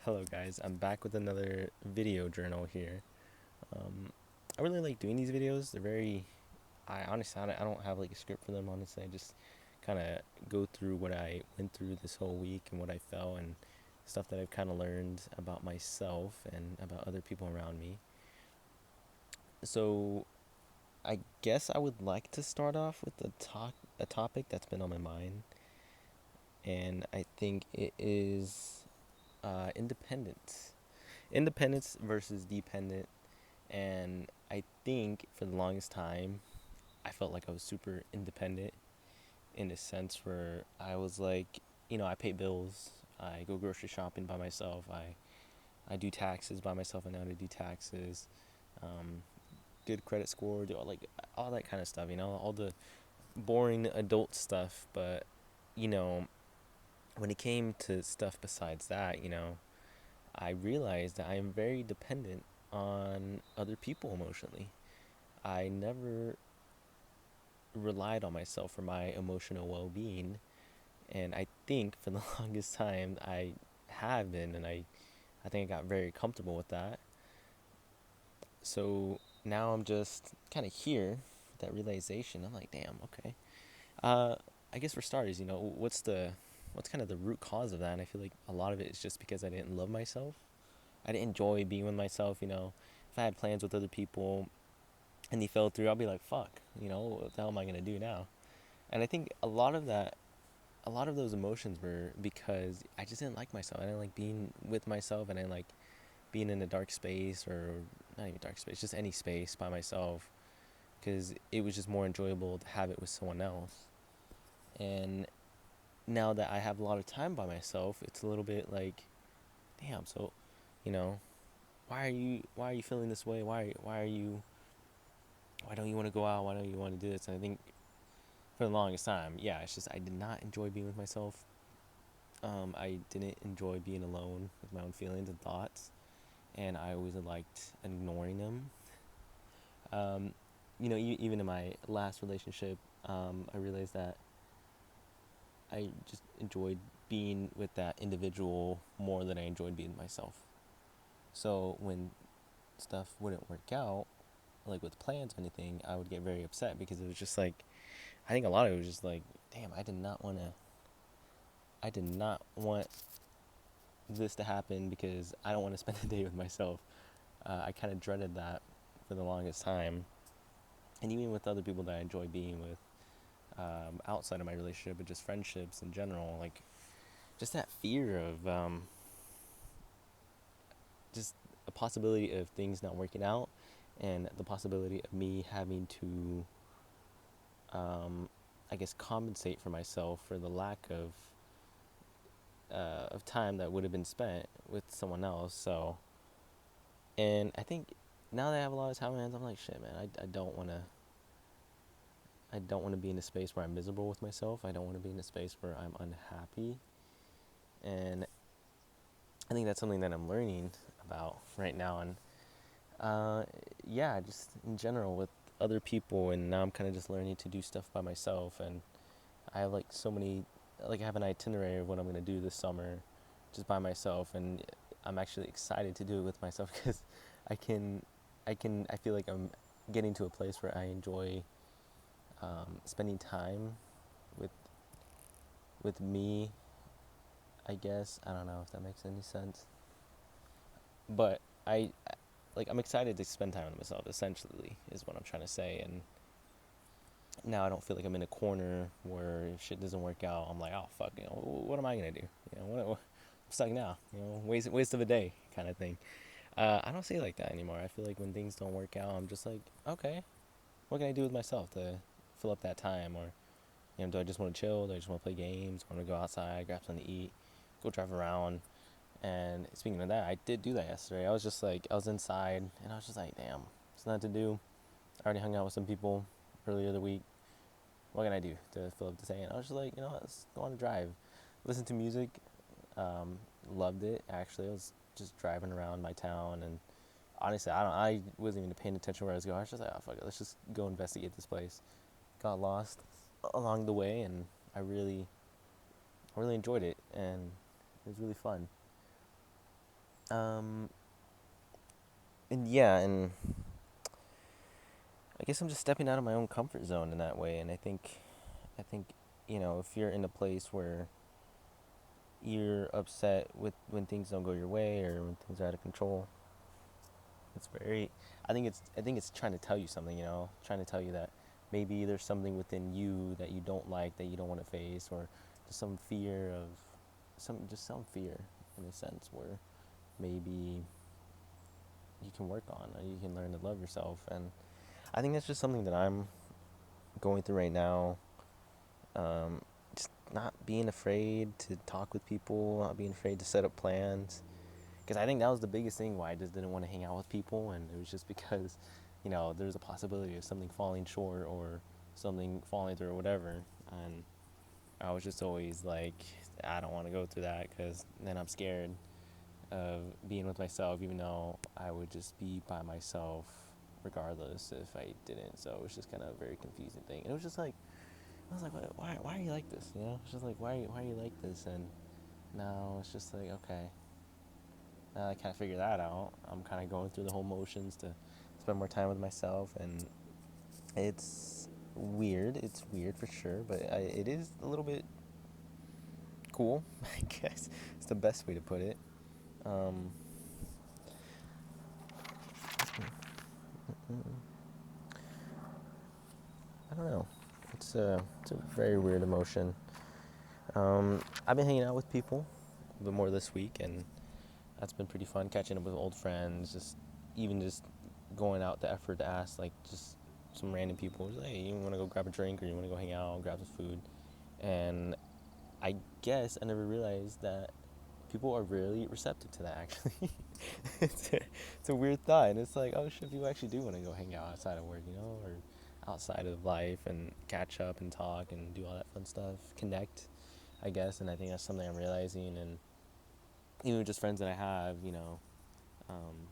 Hello guys, I'm back with another video journal here. I really like doing these videos. They're very, I honestly, I don't have like a script for them, honestly. I just kind of go through what I went through this whole week and what I felt and stuff that I've kind of learned about myself and about other people around me. So I guess I would like to start off with a topic that's been on my mind, and I think it is independence. Independence versus dependent. And I think for the longest time, I felt like I was super independent in a sense where I was like, I pay bills, I go grocery shopping by myself, I do taxes by myself, I know how to do taxes, um, good credit score, do all that kind of stuff, all the boring adult stuff. But, you know, when it came to stuff besides that, I realized that I am very dependent on other people emotionally. I never relied on myself for my emotional well being. And I think for the longest time I have been, and I think I got very comfortable with that. So now I'm just kind of here with that realization. I'm like, damn, okay. Uh, I guess for starters, what's kind of the root cause of that? And I feel like a lot of it is just because I didn't love myself. I didn't enjoy being with myself. If I had plans with other people and they fell through, I'll be like, fuck, what the hell am I gonna do now? And I think a lot of those emotions were because I just didn't like myself. I didn't like being with myself, and I didn't like being in a dark space, or not even dark space, just any space by myself, because it was just more enjoyable to have it with someone else. And now that I have a lot of time by myself, it's a little bit like, damn. So, you know, why are you feeling this way? Why don't you want to go out? Why don't you want to do this? And I think for the longest time, yeah, it's just I did not enjoy being with myself. I didn't enjoy being alone with my own feelings and thoughts, and I always liked ignoring them. Um, even in my last relationship, I realized that I just enjoyed being with that individual more than I enjoyed being myself. So when stuff wouldn't work out, like with plans or anything, I would get very upset because it was just like, I think a lot of it was just like, damn, I did not want this to happen because I don't want to spend the day with myself. I kind of dreaded that for the longest time, and even with other people that I enjoy being with, outside of my relationship, but just friendships in general, like just that fear of just a possibility of things not working out, and the possibility of me having to, I guess, compensate for myself for the lack of time that would have been spent with someone else. So, and I think now that I have a lot of time on my hands, I'm like, shit, man, I don't want to. I don't want to be in a space where I'm miserable with myself. I don't want to be in a space where I'm unhappy. And I think that's something that I'm learning about right now. And yeah, just in general with other people. And now I'm kind of just learning to do stuff by myself. And I have like so many, like I have an itinerary of what I'm going to do this summer just by myself. And I'm actually excited to do it with myself because I can, I feel like I'm getting to a place where I enjoy spending time with me, I guess. I don't know if that makes any sense, but I'm excited to spend time with myself. Essentially, is what I'm trying to say. And now I don't feel like I'm in a corner where if shit doesn't work out, I'm like, oh fuck, what am I gonna do? I'm stuck now. Waste of a day kind of thing. I don't see it like that anymore. I feel like when things don't work out, I'm just like, okay, what can I do with myself to fill up that time? Or do I just want to chill? Do I just want to play games? Want to go outside, grab something to eat, go drive around? And speaking of that, I did do that yesterday. I was just like, I was inside, and I was just like, damn, it's nothing to do. I already hung out with some people earlier the week. What can I do to fill up the day? And I was just like, let's go on a drive. Listen to music. Loved it, actually. I was just driving around my town, and honestly, I wasn't even paying attention where I was going. I was just like, oh, fuck it, let's just go investigate this place. Got lost along the way, and I really enjoyed it, and it was really fun. Um, and yeah, and I guess I'm just stepping out of my own comfort zone in that way. And I think, if you're in a place where you're upset with when things don't go your way or when things are out of control, it's very. I think it's trying to tell you something. Trying to tell you that maybe there's something within you that you don't like, that you don't want to face, or just some fear of some fear in a sense where maybe you can work on, or you can learn to love yourself. And I think that's just something that I'm going through right now. Um, just not being afraid to talk with people, not being afraid to set up plans. Because I think that was the biggest thing why I just didn't want to hang out with people, and it was just because, there's a possibility of something falling short or something falling through or whatever. And I was just always like, I don't want to go through that because then I'm scared of being with myself, even though I would just be by myself regardless if I didn't. So it was just kind of a very confusing thing. And it was just like, I was like, why are you like this? It's just like, why are you like this? And now it's just like, okay, now I kind of figure that out. I'm kind of going through the whole motions to spend more time with myself, and it's weird. It's weird for sure, but it is a little bit cool, I guess. It's the best way to put it. Um, I don't know. It's a very weird emotion. I've been hanging out with people a bit more this week, and that's been pretty fun. Catching up with old friends, just going out the effort to ask like just some random people, just, hey, you want to go grab a drink or you want to go hang out, grab some food, and I guess I never realized that people are really receptive to that. Actually, it's a weird thought, and it's like, oh shit, people actually do want to go hang out outside of work, or outside of life and catch up and talk and do all that fun stuff, connect, I guess. And I think that's something I'm realizing, and even just friends that I have, um,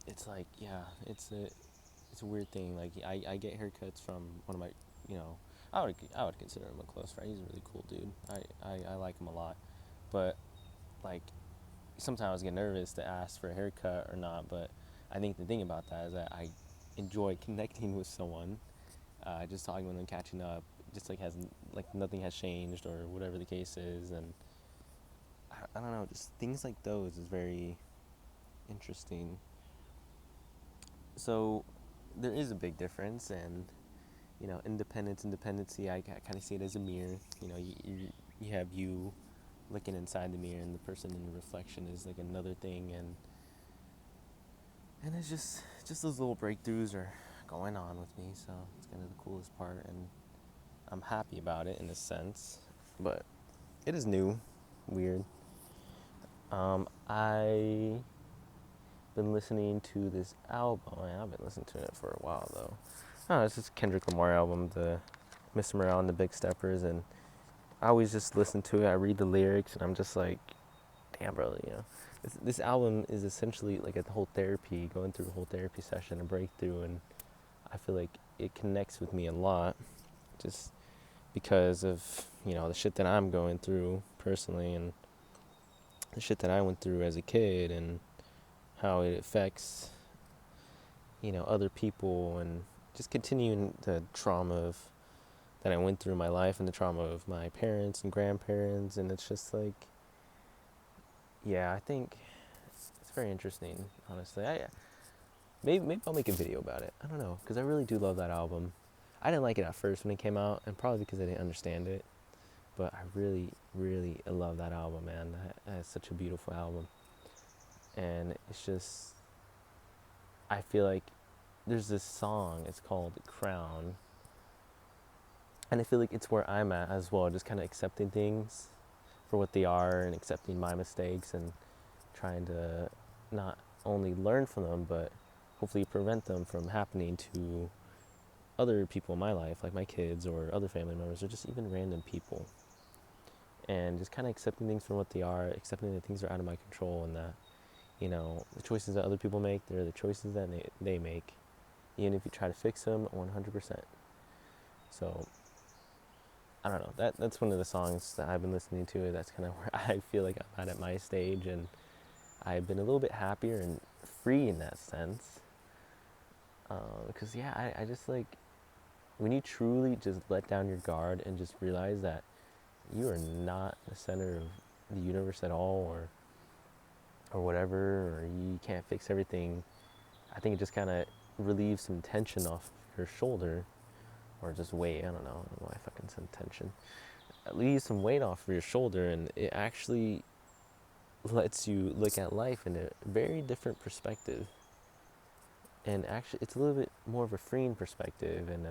it's like, yeah, it's a weird thing. Like I get haircuts from one of my, you know, I would consider him a close friend. He's a really cool dude. I like him a lot, but like sometimes I get nervous to ask for a haircut or not. But I think the thing about that is that I enjoy connecting with someone, just talking with them, catching up, just like nothing has changed or whatever the case is. And I don't know, just things like those is very interesting. So there is a big difference, and independency. I kind of see it as a mirror. You have you looking inside the mirror, and the person in the reflection is like another thing. And it's just those little breakthroughs are going on with me. So it's kind of the coolest part, and I'm happy about it in a sense. But it is new, weird. I been listening to this album. I've been listening to it for a while though. Oh, it's this Kendrick Lamar album, the Mr. Morale and the Big Steppers, and I always just listen to it. I read the lyrics, and I'm just like, damn, bro, this album is essentially like a whole therapy, going through a whole therapy session, a breakthrough, and I feel like it connects with me a lot, just because of the shit that I'm going through personally, and the shit that I went through as a kid, and how it affects other people, and just continuing the trauma that I went through in my life, and the trauma of my parents and grandparents. And it's just like, yeah, I think it's very interesting, honestly. Maybe I'll make a video about it. I don't know, because I really do love that album. I didn't like it at first when it came out, and probably because I didn't understand it, but I really, really love that album, man. That's such a beautiful album. And it's just, I feel like there's this song, it's called Crown, and I feel like it's where I'm at as well, just kind of accepting things for what they are, and accepting my mistakes, and trying to not only learn from them, but hopefully prevent them from happening to other people in my life, like my kids or other family members, or just even random people. And just kind of accepting things for what they are, accepting that things are out of my control, and that the choices that other people make, they're the choices that they make, even if you try to fix them 100%. So I don't know. That's one of the songs that I've been listening to. That's kind of where I feel like I'm at my stage, and I've been a little bit happier and free in that sense. Because yeah, I just like when you truly just let down your guard and just realize that you are not the center of the universe at all, or whatever, or you can't fix everything. I think it just kind of relieves some tension off your shoulder, or just weight. I don't know why I fucking said tension. It leaves some weight off of your shoulder, and it actually lets you look at life in a very different perspective. And actually, it's a little bit more of a freeing perspective and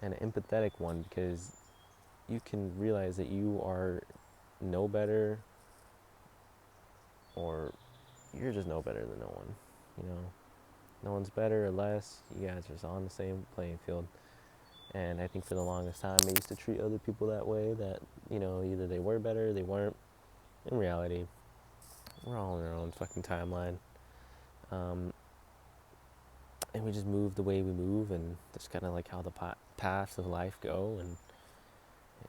an empathetic one, because you can realize that you are no better, or you're just no better than no one. You know, no one's better or less. You guys are just on the same playing field. And I think for the longest time, I used to treat other people that way. That either they were better, they weren't. In reality, we're all in our own fucking timeline. And we just move the way we move, and just kind of like how the paths of life go. And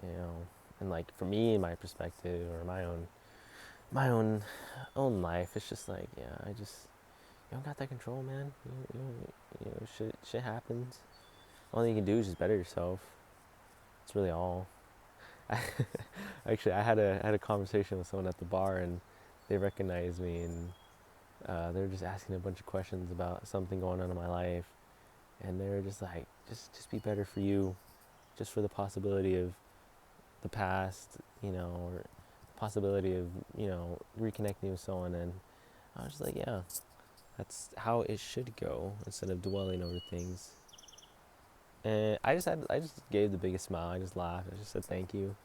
you know, and like for me, in my perspective, or my own life, it's just like, yeah, you don't got that control, man. Shit happens. All you can do is just better yourself. It's really all. Actually, I had a conversation with someone at the bar, and they recognized me, and they were just asking a bunch of questions about something going on in my life, and they were just like, just be better for you, just for the possibility of the past, or possibility of reconnecting with someone. And I was just like, yeah, that's how it should go, instead of dwelling over things. And I just gave the biggest smile. I just laughed. I just said thank you,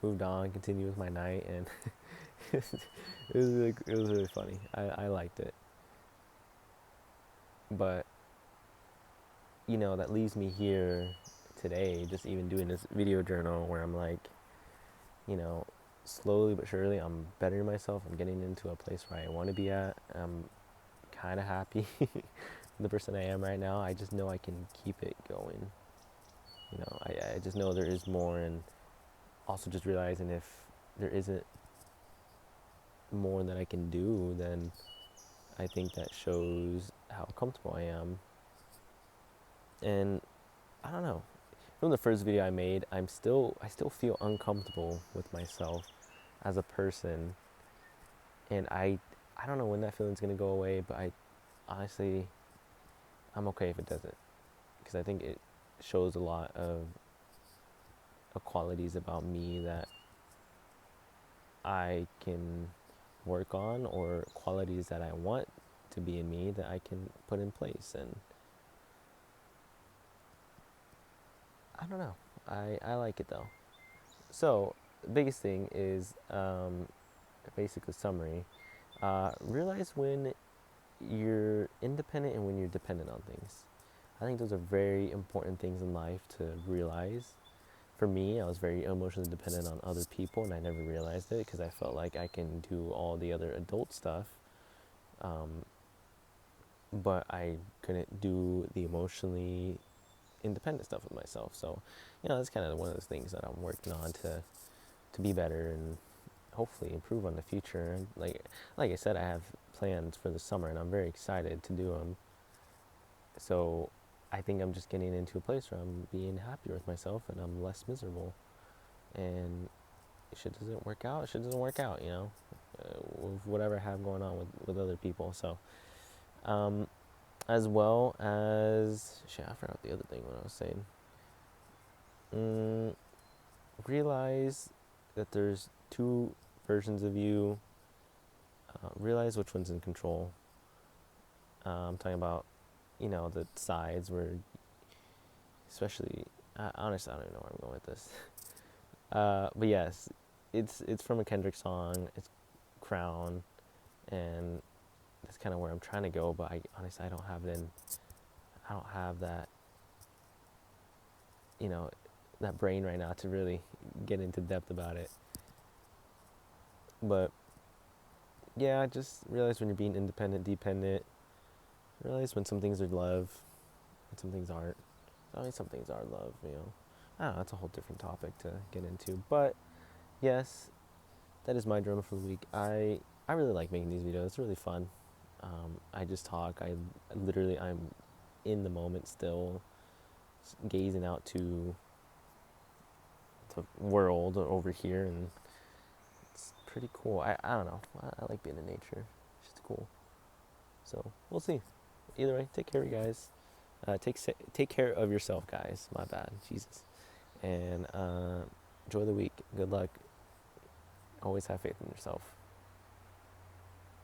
moved on, continued with my night, and it was really funny. I liked it. But that leaves me here today, just even doing this video journal, where I'm like, slowly but surely I'm bettering myself. I'm getting into a place where I want to be at. I'm kind of happy the person I am right now. I just know I can keep it going. I just know there is more, and also just realizing if there isn't more that I can do, then I think that shows how comfortable I am. And I don't know. From the first video I made, I still feel uncomfortable with myself as a person, and I don't know when that feeling's gonna go away. But I honestly, I'm okay if it doesn't, because I think it shows a lot of qualities about me that I can work on, or qualities that I want to be in me that I can put in place. And I don't know. I like it though. So the biggest thing is, basically summary. Realize when you're independent and when you're dependent on things. I think those are very important things in life to realize. For me, I was very emotionally dependent on other people, and I never realized it, because I felt like I can do all the other adult stuff, but I couldn't do the emotionally independent stuff with myself. So, that's kind of one of those things that I'm working on to be better, and hopefully improve on the future. And like I said, I have plans for the summer, and I'm very excited to do them. So I think I'm just getting into a place where I'm being happier with myself, and I'm less miserable. And if shit doesn't work out, shit doesn't work out, with whatever I have going on with other people. So, as well as, shit, I forgot the other thing what I was saying. Realize that there's two versions of you. Realize which one's in control. I'm talking about, the sides where, especially, honestly, I don't even know where I'm going with this. But yes, it's from a Kendrick song. It's Crown, and that's kind of where I'm trying to go. But honestly, I don't have that, that brain right now to really get into depth about it. But yeah, just realize when you're being independent, dependent. Realize when some things are love, and some things aren't. I mean, some things are love, I don't know, that's a whole different topic to get into. But yes, that is my journal for the week. I I really like making these videos. It's really fun. I just talk. I'm in the moment still, gazing out to the world over here, and it's pretty cool. I don't know. I like being in nature. It's just cool. So we'll see. Either way, take care, you guys. Take care of yourself, guys. My bad, Jesus. And enjoy the week. Good luck. Always have faith in yourself.